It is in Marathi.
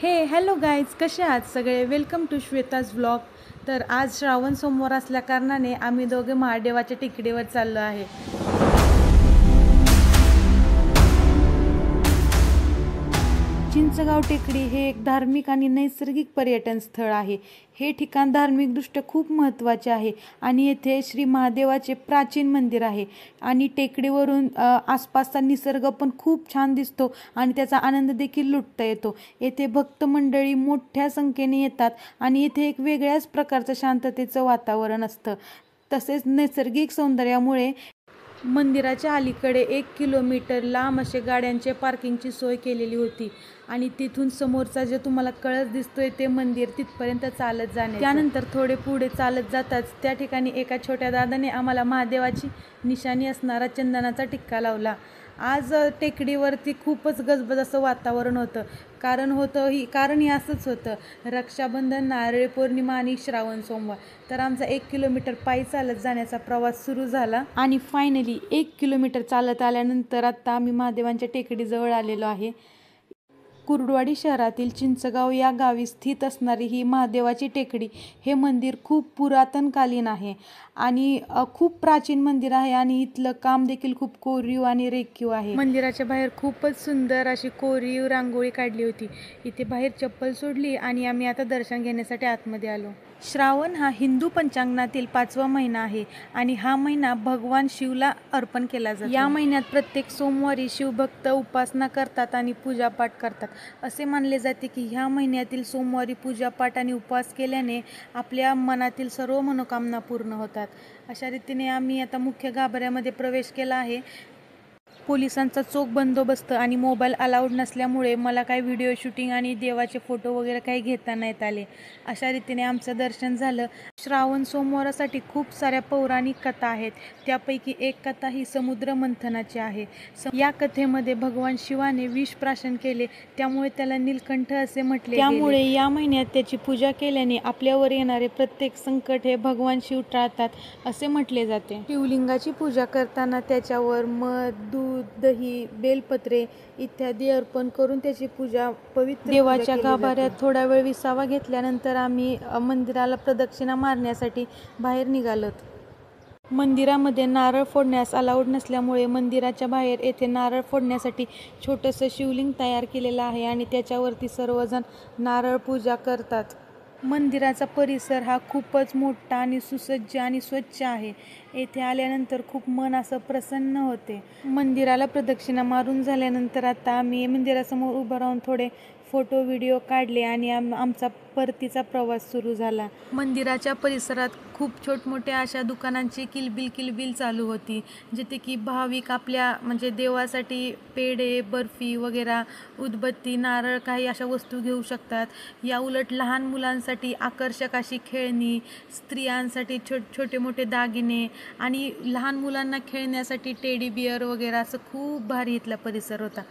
हॅलो गाईज, कसे आहात सगळे. Welcome to Shweta's vlog. तर आज श्रावण सोमवार असल्या कारणाने आम्ही दोघे महादेवाच्या टेकडीवर चाललो आहे. चिंचगाव टेकडी हे एक धार्मिक आणि नैसर्गिक पर्यटन स्थळ आहे. हे ठिकाण धार्मिकदृष्ट्या खूप महत्त्वाचे आहे आणि येथे श्री महादेवाचे प्राचीन मंदिर आहे आणि टेकडीवरून आसपासचा निसर्ग पण खूप छान दिसतो आणि त्याचा आनंद देखील लुटता येतो. येथे भक्त मंडळी मोठ्या संख्येने येतात आणि येथे एक वेगळ्याच प्रकारचं शांततेचं वातावरण असतं. तसेच नैसर्गिक सौंदर्यामुळे मंदिराच्या अलीकडे 1 किलोमीटर लांब असे गाड्यांचे पार्किंगची सोय केलेली होती आणि तिथून समोरचा जे तुम्हाला कळस दिसतोय ते मंदिर तिथपर्यंत चालत जाणे. त्यानंतर थोडे पुढे चालत जाताच त्या ठिकाणी एका छोट्या दादाने आम्हाला महादेवाची निशाणी असणारा चंदनाचा टिक्का लावला. आज टेकडीवरती खूपच गजबज असं वातावरण होतं. कारण हे असंच होतं, रक्षाबंधन, नारळी पौर्णिमा आणि श्रावण सोमवार. तर आमचा 1 किलोमीटर पायी चालत जाण्याचा प्रवास सुरू झाला आणि फायनली 1 किलोमीटर चालत आल्यानंतर आता आम्ही महादेवांच्या टेकडीजवळ आलेलो आहे. कुर्डवाडी शहरातील चिंचगाव या गावी स्थित असणारी ही महादेवाची टेकडी हे मंदिर खूप पुरातनकालीन आहे आणि खूप प्राचीन मंदिर आहे आणि इथलं काम देखील खूप कोरीव आणि रेखीव आहे. मंदिराच्या बाहेर खूपच सुंदर अशी कोरीव रांगोळी काढली होती. इथे बाहेर चप्पल सोडली आणि आम्ही आता दर्शन घेण्यासाठी आतमध्ये आलो. श्रावण हा हिंदू पंचांगातील 5वा महिना आहे आणि हा महिना भगवान शिवला अर्पण केला जातो. या महिन्यात प्रत्येक सोमवारी शिवभक्त उपासना करतात आणि पूजापाठ करतात. असे मानले जाते की ह्या महिन्यातील सोमवारी पूजापाठ आणि उपवास केल्याने आपल्या मनातील सर्व मनोकामना पूर्ण होतात. अशा रीतीने आम्ही आता मुख्य गाभाऱ्यामध्ये प्रवेश केला आहे. पोलिसांचा चोख बंदोबस्त आणि मोबाईल अलाउड नसल्यामुळे मला काही व्हिडिओ शूटिंग आणि देवाचे फोटो वगैरे काही घेता नाहीत आले. अशा रीतीने आमचं दर्शन झालं. श्रावण सोमवारासाठी खूप साऱ्या पौराणिक कथा आहेत. त्यापैकी एक कथा ही समुद्र मंथनाची आहे. या कथेमध्ये भगवान शिवाने विष प्राशन केले, त्यामुळे त्याला नीलकंठ असे म्हटले. त्यामुळे या महिन्यात त्याची पूजा केल्याने आपल्यावर येणारे प्रत्येक संकट हे भगवान शिव टाळतात असे म्हटले जाते. शिवलिंगाची पूजा करताना त्याच्यावर मध, दूध, दही, बेलपत्रे इत्यादी अर्पण करून त्याची पूजा पवित्र देवाच्या गाभाऱ्यात थोडा वेळ विसावा घेतल्यानंतर आम्ही मंदिराला प्रदक्षिणा मारण्यासाठी बाहेर निघालोत. मंदिरामध्ये नारळ फोडण्यास अलाउड नसल्यामुळे मंदिराच्या बाहेर येथे नारळ फोडण्यासाठी छोटंसं शिवलिंग तयार केलेलं आहे आणि त्याच्यावरती सर्वजण नारळ पूजा करतात. मंदिराचा परिसर हा खूपच मोठा आणि सुसज्ज आणि स्वच्छ आहे. येथे आल्यानंतर खूप मन असं प्रसन्न होते. मंदिराला प्रदक्षिणा मारून झाल्यानंतर आता आम्ही मंदिरासमोर उभं राहून थोडे फोटो व्हिडिओ काढले आणि आमचा परतीचा प्रवास सुरू झाला. मंदिराच्या परिसरात खूप छोटमोठ्या अशा दुकानांची किलबिल चालू होती, जिथे की भाविक आपल्या म्हणजे देवासाठी पेढे, बर्फी वगैरे, उदबत्ती, नारळ काही अशा वस्तू घेऊ शकतात. या उलट लहान मुलांसाठी आकर्षक अशी खेळणी, स्त्रियांसाठी छोटे मोठे दागिने आणि लहान मुलांना खेळण्यासाठी टेडी बिअर वगैरे असं खूप भारी इथला परिसर होता.